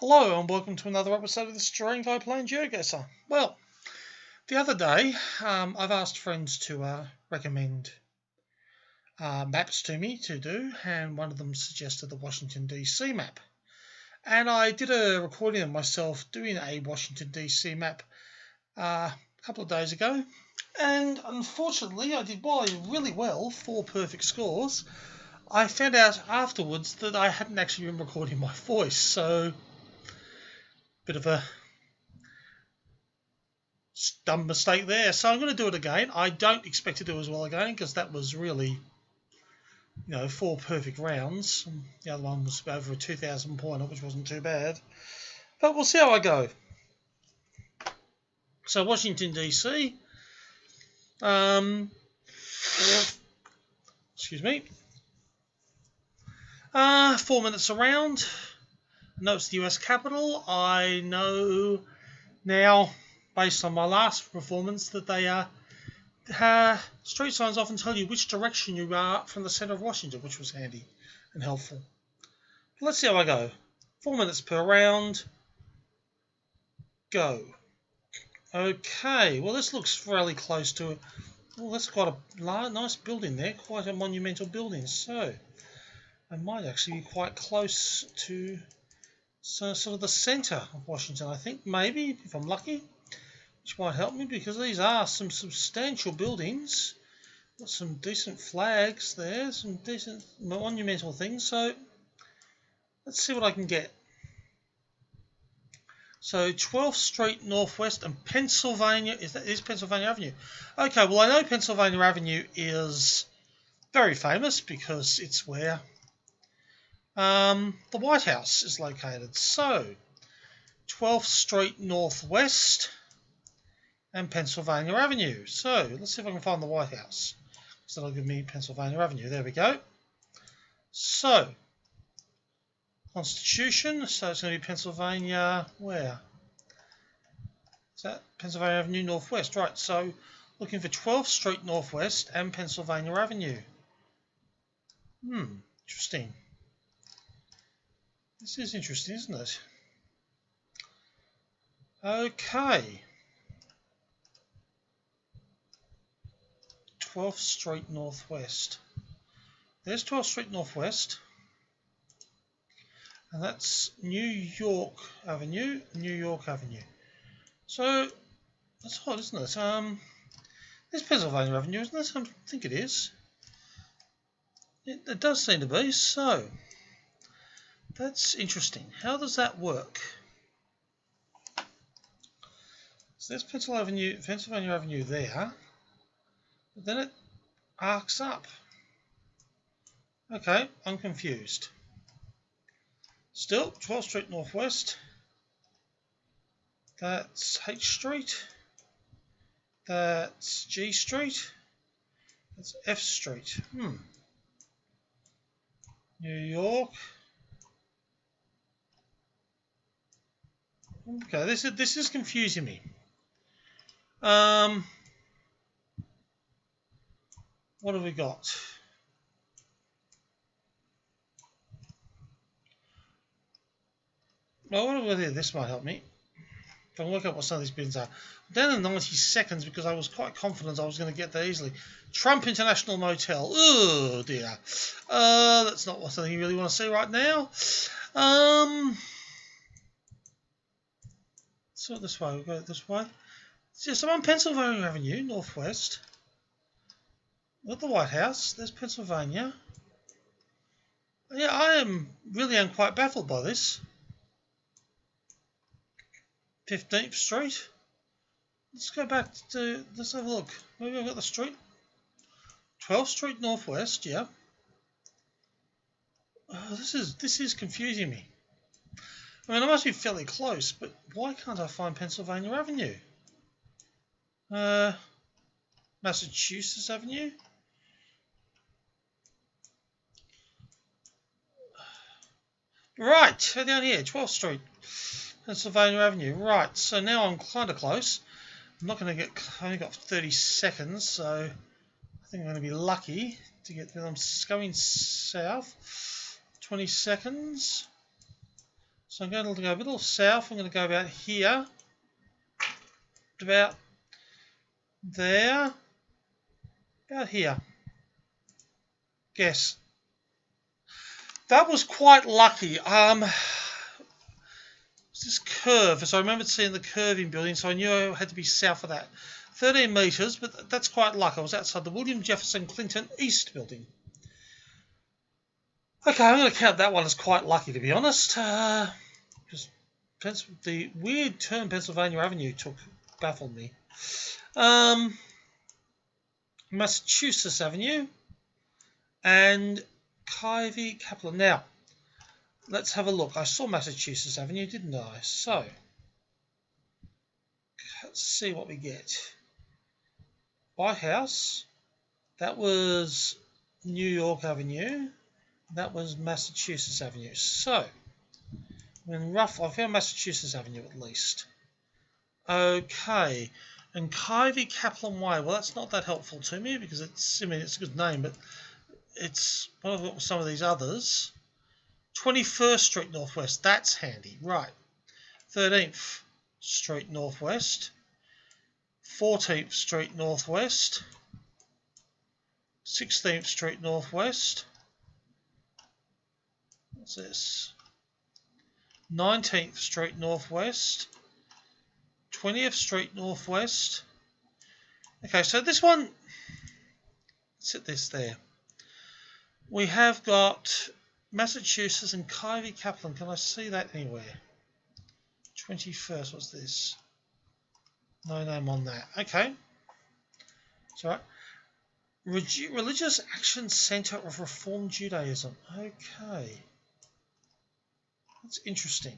Hello and welcome to another episode of the Strange Guy playing GeoGuessr. Well, the other day I've asked friends to recommend maps to me to do, and one of them suggested the Washington DC map. And I did a recording of myself doing a Washington DC map a couple of days ago, and unfortunately I did really well, 4 perfect scores. I found out afterwards that I hadn't actually been recording my voice, so bit of a dumb mistake there. So I'm going to do it again. I don't expect to do as well again because that was really, 4 perfect rounds. The other one was over a 2,000 pointer, which wasn't too bad. But we'll see how I go. So Washington DC. Excuse me. 4 minutes around. I know it's the US Capitol. I know now, based on my last performance, that they street signs often tell you which direction you are from the centre of Washington, which was handy and helpful. But let's see how I go. 4 minutes per round. Go. Okay, well this looks fairly close to it. Oh, that's quite a nice building there, quite a monumental building. So I might actually be quite close to sort of the centre of Washington, I think, maybe, if I'm lucky. Which might help me because these are some substantial buildings. Got some decent flags there, some decent monumental things. So let's see what I can get. So 12th Street Northwest and Pennsylvania, is Pennsylvania Avenue. Okay, well I know Pennsylvania Avenue is very famous because it's where the White House is located. So 12th Street Northwest and Pennsylvania Avenue. So let's see if I can find the White House. So that'll give me Pennsylvania Avenue. There we go. So Constitution. So it's going to be Pennsylvania. Where? Is that Pennsylvania Avenue Northwest? Right. So looking for 12th Street Northwest and Pennsylvania Avenue. Interesting. This is interesting, isn't it? Okay. 12th Street Northwest. There's 12th Street Northwest. And that's New York Avenue. So, that's odd, isn't it? There's Pennsylvania Avenue, isn't it? I think it is. It does seem to be. So, that's interesting. How does that work? So there's Pennsylvania Avenue there. But then it arcs up. Okay, I'm confused. Still, 12th Street Northwest. That's H Street. That's G Street. That's F Street. New York. Okay, this is confusing me. What have we got? Well, what have we got here? This might help me. If I can work out what some of these buildings are. I'm down in 90 seconds because I was quite confident I was going to get there easily. Trump International Motel. Oh dear. That's not something you really want to see right now. So this way, we'll go this way. So I'm on Pennsylvania Avenue, Northwest. With the White House, there's Pennsylvania. Yeah, I am quite baffled by this. 15th Street. Let's go back to, let's have a look. Maybe I've got the street. 12th Street Northwest, yeah. Oh, this is confusing me. I mean, I must be fairly close, but why can't I find Pennsylvania Avenue? Massachusetts Avenue? Right, down here, 12th Street, Pennsylvania Avenue. Right, so now I'm kind of close. I'm not going to get, I only got 30 seconds, so I think I'm going to be lucky to get there. I'm going south. 20 seconds. So I'm going to go a little south. I'm going to go about here, about there, about here. Guess. That was quite lucky. This curve, so I remembered seeing the curving building, so I knew I had to be south of that. 13 metres, but that's quite lucky. I was outside the William Jefferson Clinton East building. Okay, I'm going to count that one as quite lucky, to be honest. Because the weird turn Pennsylvania Avenue baffled me. Massachusetts Avenue and Kyvie Kaplan. Now, let's have a look. I saw Massachusetts Avenue, didn't I? So, let's see what we get. White House. That was New York Avenue. That was Massachusetts Avenue. So, I found Massachusetts Avenue at least. Okay, and Kyvie Kaplan Way. Well, that's not that helpful to me because it's a good name, but it's what I've got with some of these others. 21st Street Northwest. That's handy, right? 13th Street Northwest. 14th Street Northwest. 16th Street Northwest. What's this? 19th Street Northwest. 20th Street Northwest. Okay, so this one, let's hit this there. We have got Massachusetts and Kyvie Kaplan. Can I see that anywhere? 21st, what's this? No name on that. Okay. It's all right. Religious Action Center of Reform Judaism. Okay. That's interesting.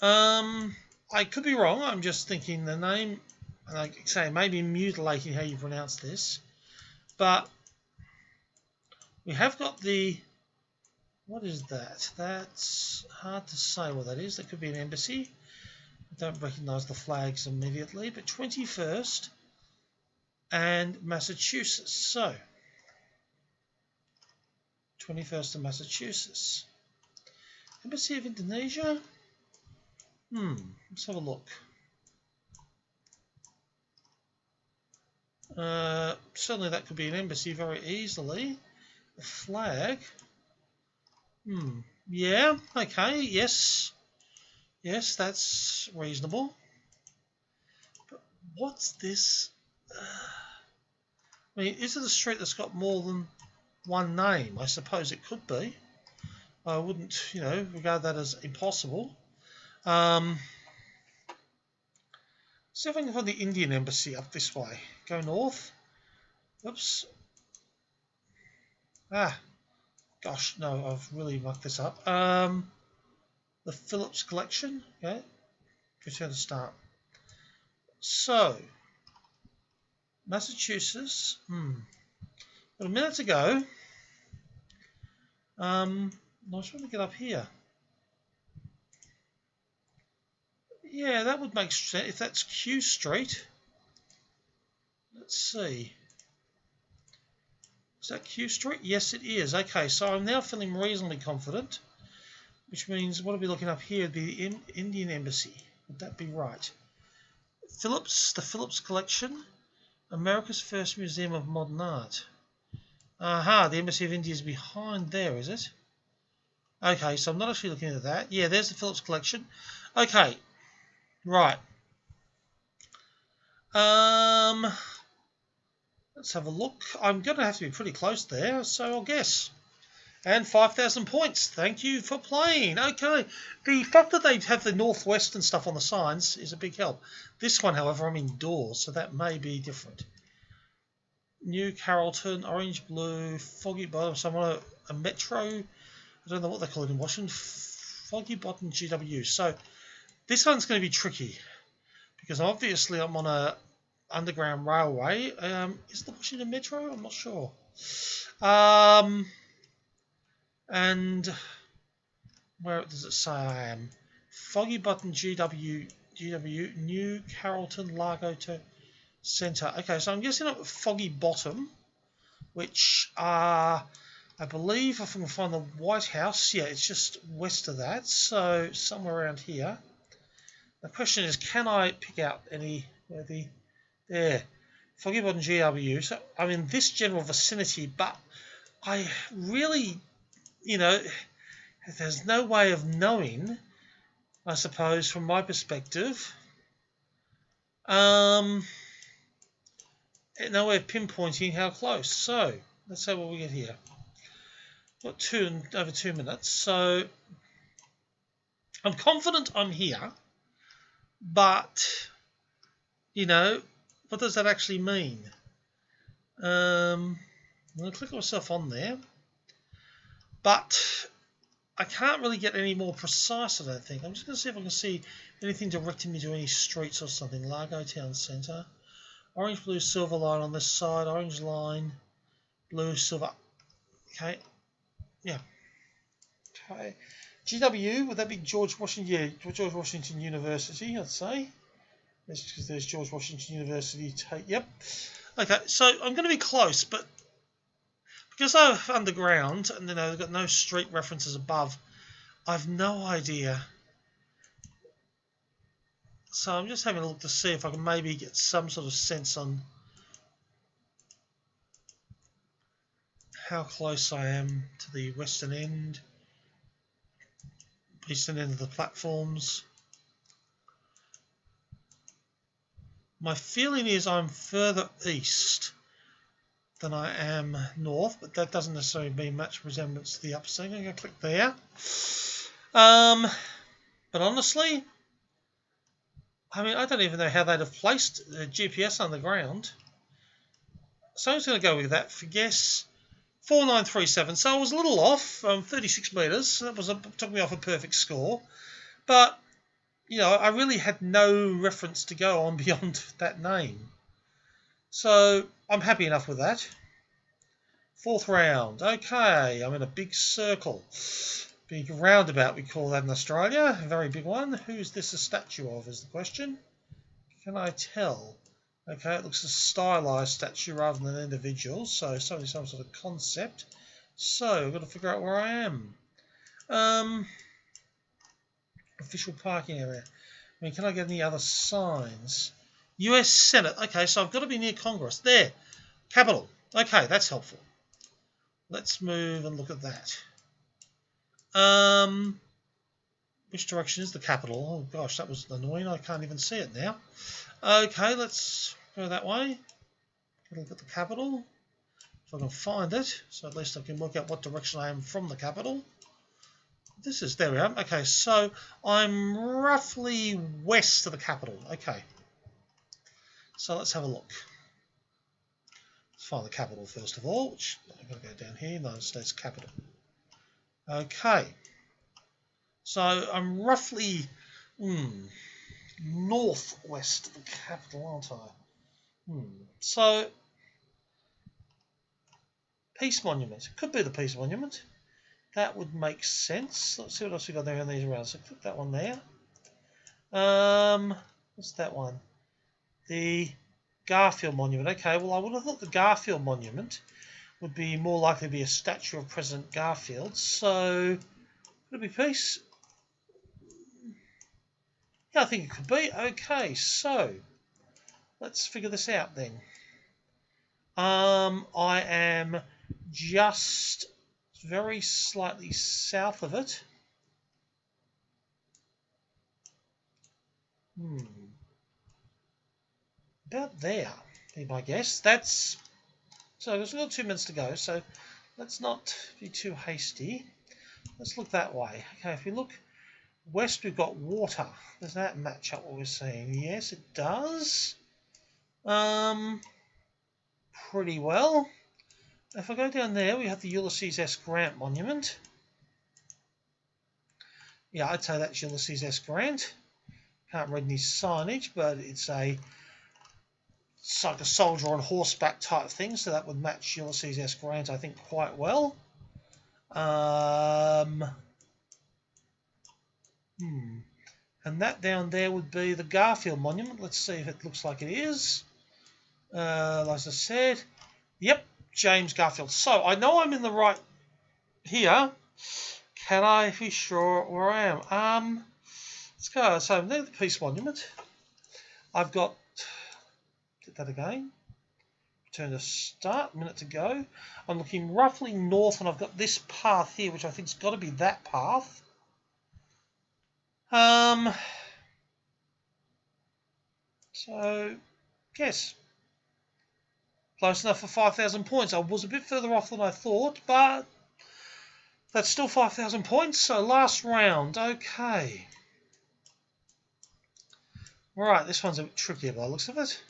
I could be wrong. I'm just thinking the name, and I say maybe mutilating how you pronounce this, but we have got the. What is that? That's hard to say what that is. That could be an embassy. I don't recognise the flags immediately, but 21st and Massachusetts. So 21st of Massachusetts. Embassy of Indonesia. Let's have a look. Certainly that could be an embassy very easily. A flag. Yeah, okay, yes. Yes, that's reasonable. But what's this? I mean, is it a street that's got more than one name? I suppose it could be. I wouldn't, regard that as impossible. See if I can find the Indian embassy up this way. Go north. Oops. Gosh, no, I've really mucked this up. The Phillips Collection. Okay. Return to start. So, Massachusetts. But a minute ago. I was trying to get up here. Yeah, that would make sense if that's Q Street. Let's see. Is that Q Street? Yes, it is. Okay, so I'm now feeling reasonably confident, which means what are we looking up here? The Indian Embassy. Would that be right? The Phillips Collection, America's first museum of modern art. Aha, the Embassy of India is behind there, is it? Okay, so I'm not actually looking at that. Yeah, there's the Phillips Collection. Okay, right. Let's have a look. I'm going to have to be pretty close there, so I'll guess. And 5,000 points. Thank you for playing. Okay. The fact that they have the Northwest and stuff on the signs is a big help. This one, however, I'm indoors, so that may be different. New Carrollton, orange, blue, foggy bottom. So I'm on a metro. I don't know what they call it in Washington. Foggy bottom GW. So this one's going to be tricky because obviously I'm on a underground railway. Is the Washington Metro? I'm not sure. And where does it say I am? Foggy Bottom GW, New Carrollton, Largo to Centre. Okay, so I'm guessing up Foggy Bottom, which are I believe if I can find the White House, yeah, it's just west of that, so somewhere around here. The question is, can I pick out any where the there? If I give on GW, so I'm in this general vicinity, but I really, you know, there's no way of knowing, I suppose, from my perspective. No way of pinpointing how close. So let's see what we get here. Got over 2 minutes, so I'm confident I'm here, but what does that actually mean? I'm going to click myself on there, but I can't really get any more precise, I don't think. I'm just going to see if I can see anything directing me to any streets or something. Largo Town Centre. Orange, blue, silver line on this side. Orange line, blue, silver. Okay. Yeah. Okay. GW, would that be George Washington? Yeah, George Washington University, I'd say. That's because there's George Washington University. Yep. Okay, so I'm going to be close, but because I'm underground and I've got no street references above, I've no idea. So I'm just having a look to see if I can maybe get some sort of sense on how close I am to the western end, eastern end of the platforms. My feeling is I'm further east than I am north, but that doesn't necessarily mean much resemblance to the upper. I'm going to click there. But honestly, I mean, I don't even know how they'd have placed a GPS underground. So I'm just going to go with that for guess 4937. So I was a little off, 36 metres. That took me off a perfect score. But, I really had no reference to go on beyond that name. So I'm happy enough with that. Fourth round. Okay, I'm in a big circle. Big roundabout, we call that in Australia. A very big one. Who's this a statue of is the question. Can I tell? Okay, it looks a stylized statue rather than an individual, so some sort of concept. So I've got to figure out where I am. Official parking area. I mean, can I get any other signs? US Senate. Okay, so I've got to be near Congress. There. Capitol. Okay, that's helpful. Let's move and look at that. Which direction is the Capitol? Oh gosh, that was annoying. I can't even see it now. Okay, let's go that way. Look at the Capitol. If I can find it, so at least I can work out what direction I am from the Capitol. There we are. Okay, so I'm roughly west of the Capitol. Okay. So let's have a look. Let's find the Capitol first of all, which I'm going to go down here, United States Capitol. Okay. So I'm roughly northwest of the Capitol, aren't I? So, Peace Monument. Could be the Peace Monument. That would make sense. Let's see what else we got there in these around. So click that one there. What's that one? The Garfield Monument. Okay, well I would have thought the Garfield Monument would be more likely to be a statue of President Garfield. So, could it be Peace? Yeah, I think it could be. Okay, so let's figure this out then. I am just very slightly south of it. About there, be my guess. So there's still 2 minutes to go, so let's not be too hasty. Let's look that way. Okay, if we look west, we've got water. Does that match up what we're seeing? Yes, it does. Pretty well. If I go down there, we have the Ulysses S. Grant Monument. Yeah, I'd say that's Ulysses S. Grant. Can't read any signage, but it's like a soldier on horseback type thing, so that would match Ulysses S. Grant, I think, quite well. And that down there would be the Garfield Monument. Let's see if it looks like it is. As I said, yep, James Garfield. So I know I'm in the right here, can I be sure where I am? Let's go. So near the Peace Monument. I've got, get that again. Return to start, minute to go. I'm looking roughly north, and I've got this path here, which I think's got to be that path. So, guess. Close enough for 5,000 points. I was a bit further off than I thought, but that's still 5,000 points. So last round, okay. Right, this one's a bit trickier by the looks of it.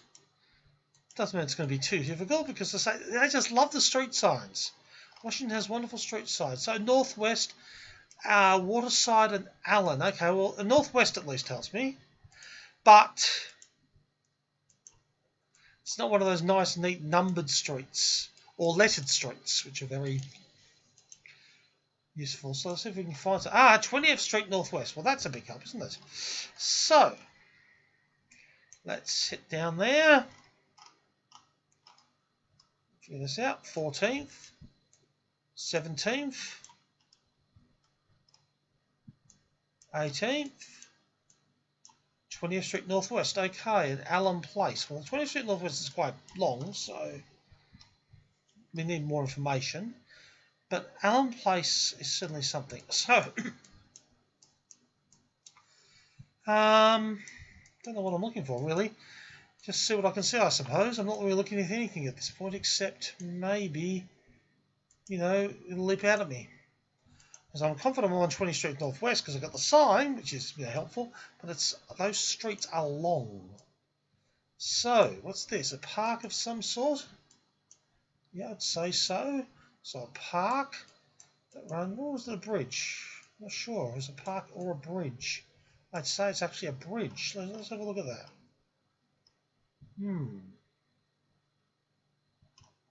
Doesn't mean it's going to be too difficult because they just love the street signs. Washington has wonderful street signs. So northwest, Waterside and Allen. Okay, well, northwest at least tells me. But it's not one of those nice, neat numbered streets or lettered streets, which are very useful. So let's see if we can find some. 20th Street Northwest. Well, that's a big help, isn't it? So let's hit down there. Figure this out. 14th, 17th, 18th, 20th Street Northwest. Okay, and Allen Place. Well, 20th Street Northwest is quite long, so we need more information. But Allen Place is certainly something. So, don't know what I'm looking for, really. Just see what I can see, I suppose. I'm not really looking at anything at this point, except maybe, it'll leap out at me. Because I'm confident I'm on 20th Street Northwest because I've got the sign, which is helpful, but those streets are long. So, what's this? A park of some sort? Yeah, I'd say so. So a park that runs. What was it? A bridge? Not sure. Is it a park or a bridge? I'd say it's actually a bridge. Let's have a look at that.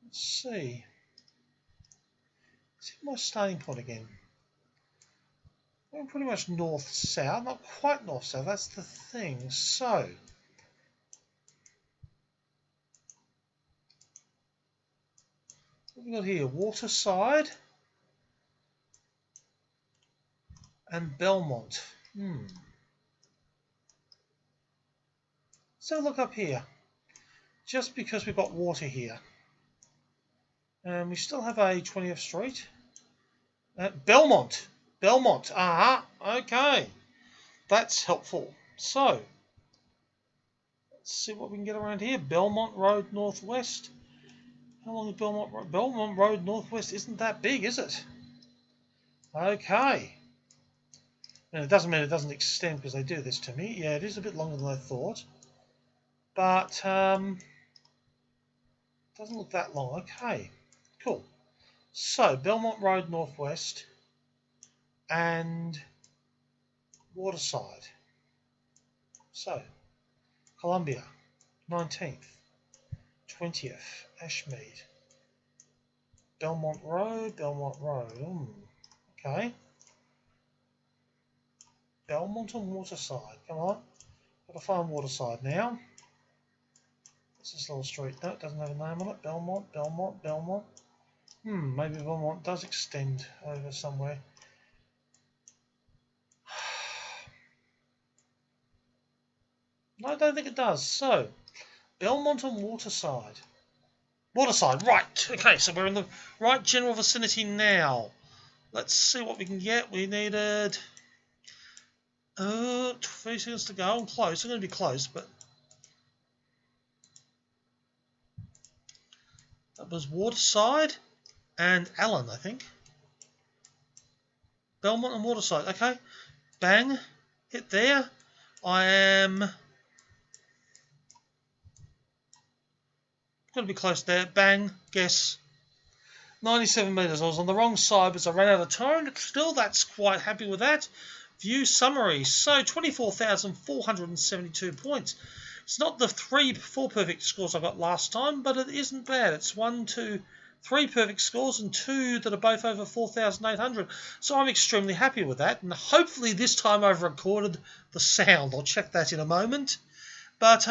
Let's see. See my starting point again. We're pretty much north-south, not quite north-south. That's the thing. So what have we got here? Waterside and Belmont. Let's have a look up here. Just because we've got water here. And we still have a 20th Street. Belmont. Belmont. Okay. That's helpful. So, let's see what we can get around here. Belmont Road Northwest. How long is Belmont Road? Belmont Road Northwest isn't that big, is it? Okay. And it doesn't mean it doesn't extend because they do this to me. Yeah, it is a bit longer than I thought. But, doesn't look that long. Okay. Cool. So, Belmont Road Northwest and Waterside. So, Columbia, 19th, 20th, Ashmead, Belmont Road. Okay. Belmont and Waterside. Come on. Got to find Waterside now. What's this little street? No, it doesn't have a name on it. Belmont. Maybe Belmont does extend over somewhere. No, I don't think it does. So, Belmont and Waterside. Waterside, right. Okay, so we're in the right general vicinity now. Let's see what we can get. We needed 3 seconds to go. I'm close. I'm going to be close, but that was Waterside and Allen, I think. Belmont and Waterside. Okay. Bang. Hit there. I am going to be close there. Bang. Guess. 97 metres. I was on the wrong side because I ran out of time. But still, that's quite happy with that. View summary. So, 24,472 points. It's not the 4 perfect scores I got last time, but it isn't bad. It's 1, 2, 3 perfect scores and 2 that are both over 4,800. So I'm extremely happy with that. And hopefully this time I've recorded the sound. I'll check that in a moment. But,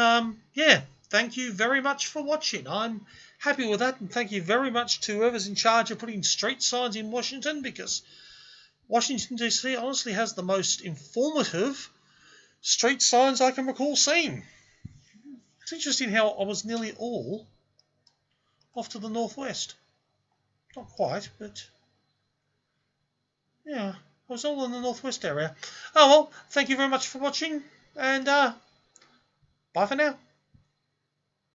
yeah, thank you very much for watching. I'm happy with that, and thank you very much to whoever's in charge of putting street signs in Washington, because Washington DC honestly has the most informative street signs I can recall seeing. It's interesting how I was nearly all off to the northwest. Not quite, but yeah, I was all in the northwest area. Oh well, thank you very much for watching, and bye for now.